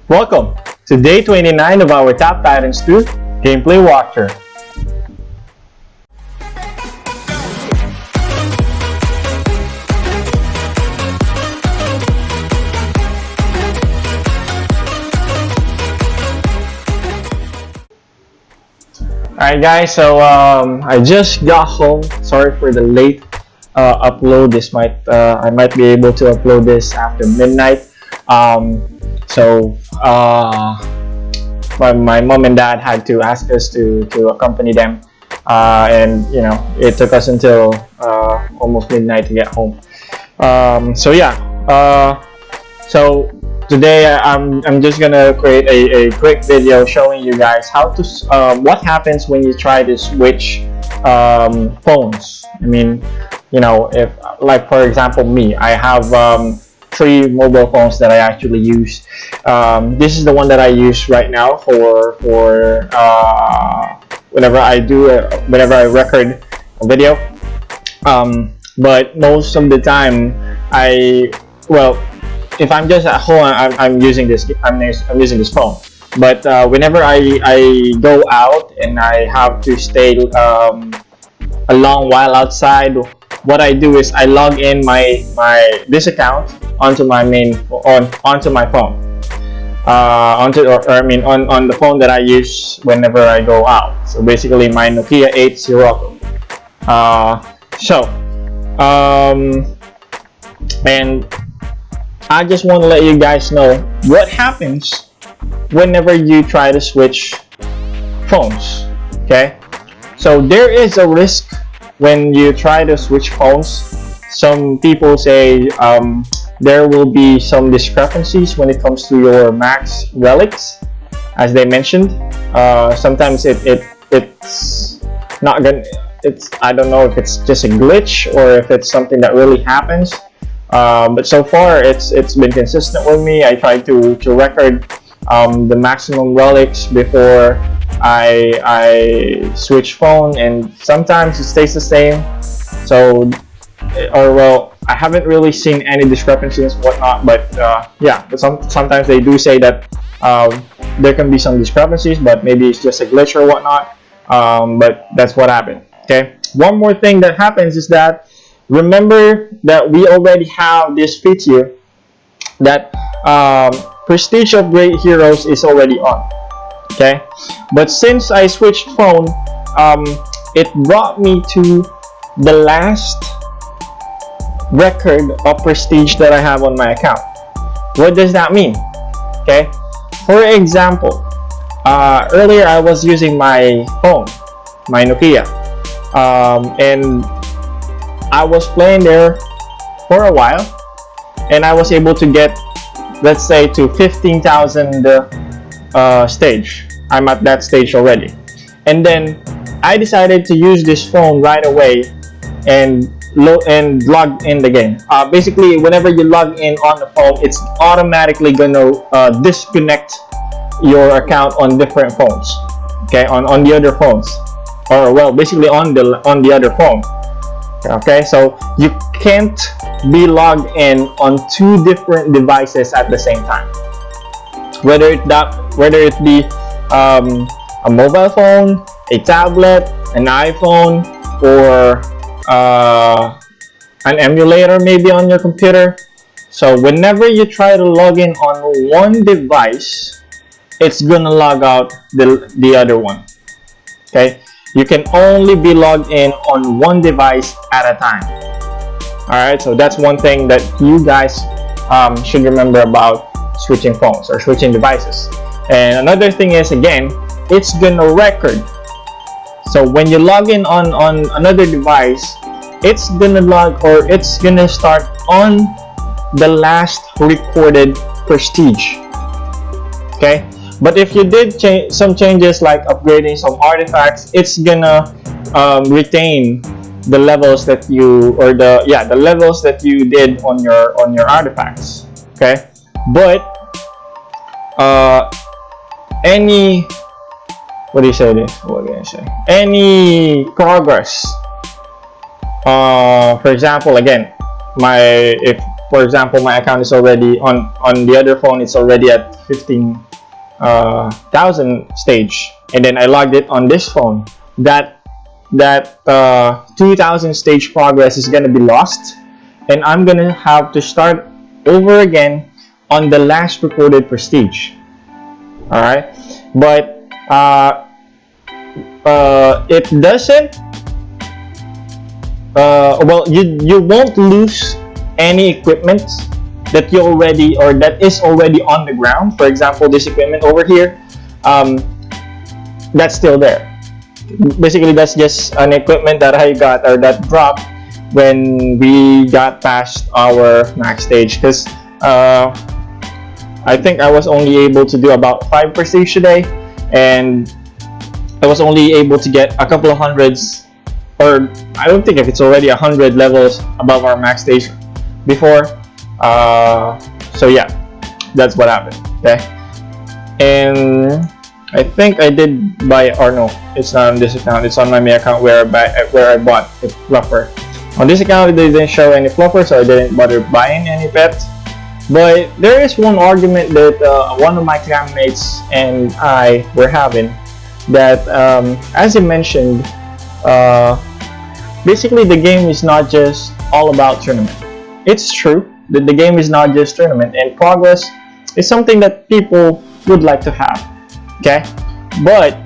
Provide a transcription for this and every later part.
Welcome to day 29 of our Top Titans 2 gameplay walkthrough. Alright guys, so I just got home. Sorry for the late upload. I might be able to upload this after midnight. My mom and dad had to ask us to accompany them, and it took us until almost midnight to get home. So today I'm just gonna create a quick video showing you guys how to what happens when you try to switch phones. I mean, if, like, for example, me, I have 3 mobile phones that I actually use. This is the one that I use right now for whenever I record a video. But most of the time, if I'm just at home, I'm using this phone. But whenever I go out and I have to stay a long while outside, what I do is I log in this account onto my onto my phone, on the phone that I use whenever I go out. So basically my Nokia 8 and I just want to let you guys know what happens whenever you try to switch phones. Okay, so there is a risk when you try to switch phones. Some people say there will be some discrepancies when it comes to your max relics, as they mentioned. Sometimes it's not gonna. I don't know if it's just a glitch or if it's something that really happens. But so far it's been consistent with me. I try to record the maximum relics before I switch phone, and sometimes it stays the same. So, I haven't really seen any discrepancies and whatnot, but sometimes they do say that there can be some discrepancies, but maybe it's just a glitch or whatnot. But that's what happened. Okay, one more thing that happens is that, remember that we already have this feature that Prestige Upgrade Heroes is already on. Okay, but since I switched phone, it brought me to the last record of prestige that I have on my account. What does that mean? Okay, for example, earlier I was using my phone, my Nokia, and I was playing there for a while, and I was able to get, let's say, to 15,000 stage. I'm at that stage already, and then I decided to use this phone right away and log in the game. Basically, whenever you log in on the phone, it's automatically gonna disconnect your account on different phones. Okay, on the other phones, or basically on the other phone. Okay, so you can't be logged in on 2 different devices at the same time. Whether it be a mobile phone, a tablet, an iPhone, or an emulator maybe on your computer. So whenever you try to log in on one device, it's gonna log out the other one. Okay, you can only be logged in on one device at a time. Alright, so that's one thing that you guys should remember about switching phones or switching devices. And another thing is, again, it's gonna record. So when you log in on another device, it's gonna start on the last recorded prestige. Okay, but if you did some changes like upgrading some artifacts, it's gonna retain the levels that you the levels that you did on your artifacts. Okay, but any progress, for example, again, if for example, my account is already on the other phone, it's already at 15,000 stage, and then I logged it on this phone, that 2,000 stage progress is gonna be lost, and I'm gonna have to start over again on the last recorded prestige. All right, but it doesn't. Well, you won't lose any equipment that you already, or that is already on the ground. For example, this equipment over here, that's still there. Basically, that's just an equipment that I got, or that dropped when we got past our max stage, because I think I was only able to do about 5 prestige today, and I was only able to get a couple of hundreds, or I don't think if it's already 100 levels above our max stage before. So yeah, that's what happened. Okay, and I think I did buy, or no, it's not on this account, it's on my main account where I bought a fluffer. On this account, they didn't show any fluffer, so I didn't bother buying any pets. But there is one argument that one of my clanmates and I were having, that as you mentioned, basically the game is not just all about tournament. It's true that the game is not just tournament, and progress is something that people would like to have. Okay, but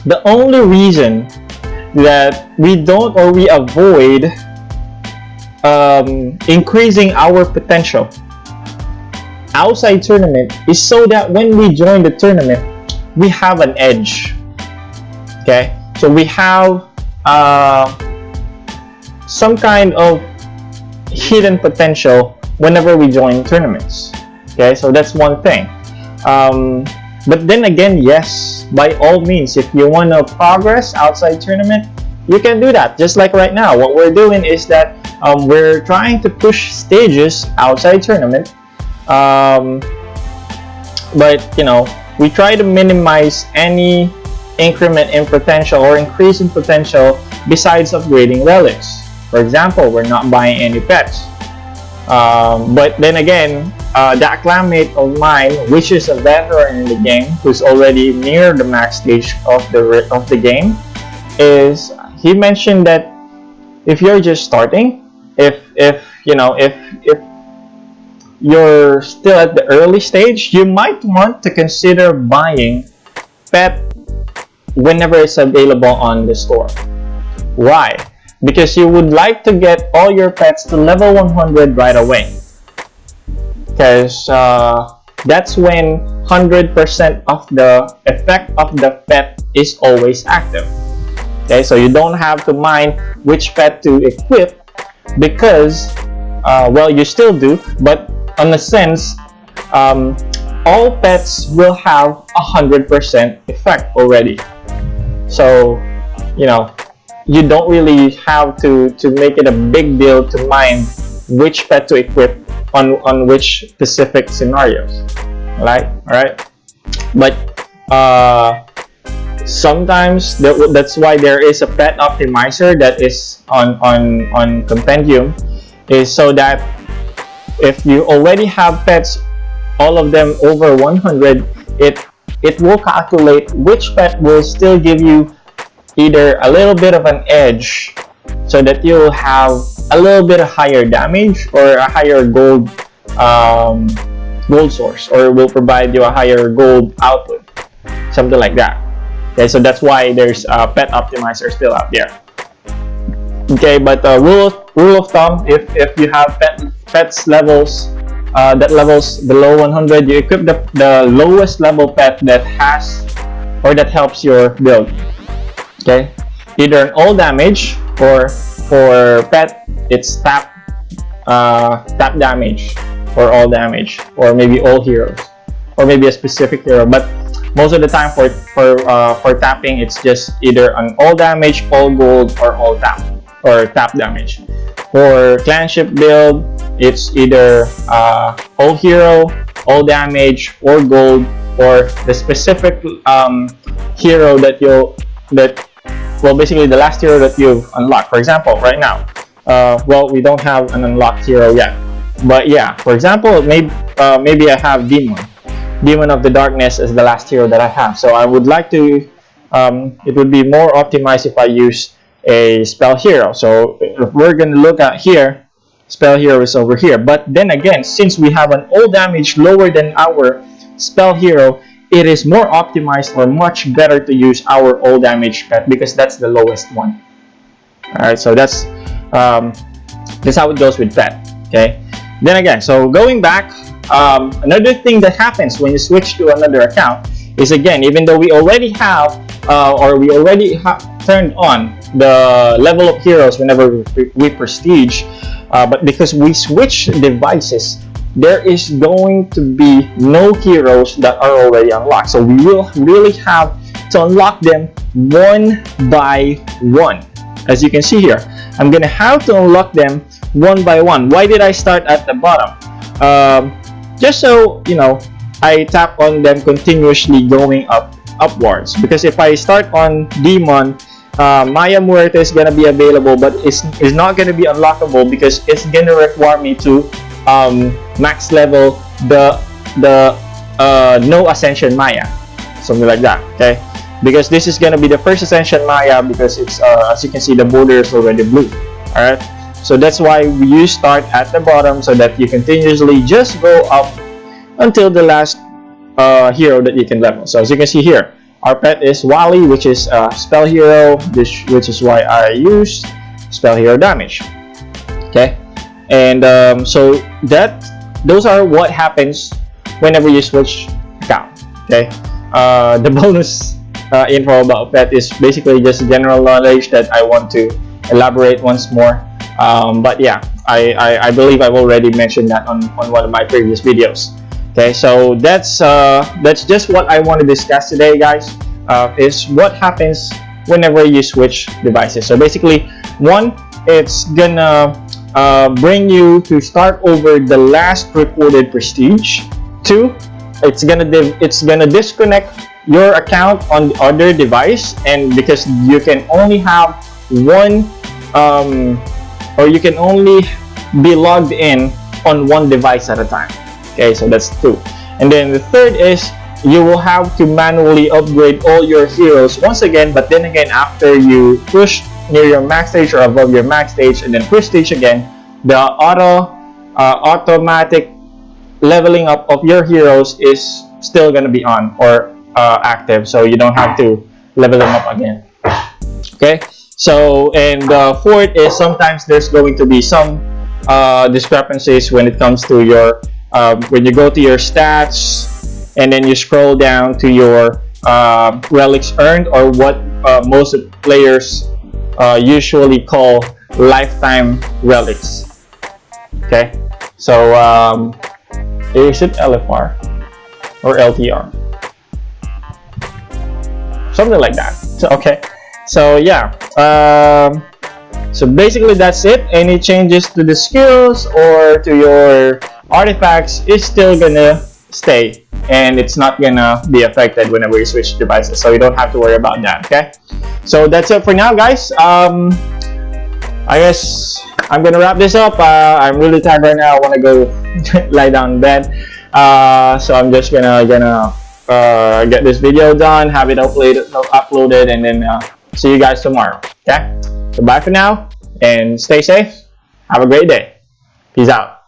the only reason that we don't, or we avoid increasing our potential outside tournament, is so that when we join the tournament, we have an edge. Okay, so we have some kind of hidden potential whenever we join tournaments. Okay, so that's one thing. But then again, yes, by all means, if you want to progress outside tournament, you can do that. Just like right now, what we're doing is that we're trying to push stages outside tournament, but you know, we try to minimize any increment in potential or increase in potential besides upgrading relics. For example, we're not buying any pets. But then again, that clanmate of mine, which is a veteran in the game, who's already near the max stage of the game, is he mentioned that if you're just starting, if you're still at the early stage, you might want to consider buying pet whenever it's available on the store. Why? Because you would like to get all your pets to level 100 right away, because that's when 100% of the effect of the pet is always active. Okay, so you don't have to mind which pet to equip, because well, you still do, but in a sense, all pets will have 100% effect already. So you know, you don't really have to make it a big deal to mind which pet to equip on which specific scenarios. All right. But sometimes that's why there is a pet optimizer that is on Compendium, is so that if you already have pets, all of them over 100, it will calculate which pet will still give you either a little bit of an edge, so that you'll have a little bit of higher damage or a higher gold source, or will provide you a higher gold output, something like that. Okay, so that's why there's a pet optimizer still out there. Okay, but rule of thumb, if you have pets levels that levels below 100, you equip the lowest level pet that has, or that helps your build. Okay, either an all damage, or for pet it's tap damage, or all damage, or maybe all heroes, or maybe a specific hero. But most of the time for tapping, it's just either an all damage, all gold, or all tap, or tap damage. For clanship build, it's either all hero, all damage, or gold, or the specific hero well, basically the last hero that you've unlocked. For example, right now, well, we don't have an unlocked hero yet, But yeah, for example, maybe I have Demon of the Darkness as the last hero that I have. So I would like to, it would be more optimized if I use a spell hero. So if we're going to look at here, spell hero is over here. But then again, since we have an all damage lower than our spell hero, it is more optimized or much better to use our all damage pet because that's the lowest one. Alright, so that's how it goes with pet. Okay. Then again, so going back, another thing that happens when you switch to another account is, again, even though we already have turned on the level of heroes whenever we prestige, but because we switch devices, there is going to be no heroes that are already unlocked. So we will really have to unlock them one by one. As you can see here, I'm gonna have to unlock them one by one. Why did I start at the bottom? Just so you know, I tap on them continuously going upwards. Because if I start on Demon, Maya Muerte is gonna be available, but it's not gonna be unlockable because it's gonna require me to max level the no Ascension Maya, something like that. Okay, because this is gonna be the first Ascension Maya because it's as you can see, the border is already blue. All right. So that's why you start at the bottom so that you continuously just go up until the last hero that you can level. So as you can see here, our pet is Wally, which is a spell hero, which is why I use spell hero damage. Okay, and so those are what happens whenever you switch account. Okay, the bonus info about pet is basically just general knowledge that I want to elaborate once more. But yeah, I believe I've already mentioned that on one of my previous videos. Okay, so that's just what I want to discuss today, guys. Is what happens whenever you switch devices. So basically, one, it's gonna bring you to start over the last recorded prestige. Two, it's gonna disconnect your account on the other device, and because you can only have one or you can only be logged in on one device at a time. Okay, so that's two. And then the third is you will have to manually upgrade all your heroes once again, but then again, after you push near your max stage or above your max stage and then prestige again, the automatic leveling up of your heroes is still going to be on or active, so you don't have to level them up again. Okay, so and the fourth is sometimes there's going to be some discrepancies when it comes to your when you go to your stats and then you scroll down to your relics earned, or what most players usually call lifetime relics. Okay, so is it LFR or LTR? Something like that. So, okay, so yeah, so basically that's it. Any changes to the skills or to your artifacts is still gonna stay, and it's not gonna be affected whenever you switch devices, so you don't have to worry about that. Okay, so that's it for now, guys. I guess I'm gonna wrap this up. I'm really tired right now. I want to go lie down in bed, so I'm just gonna get this video done, have it uploaded, and then see you guys tomorrow. Okay, so bye for now and stay safe. Have a great day. Peace out.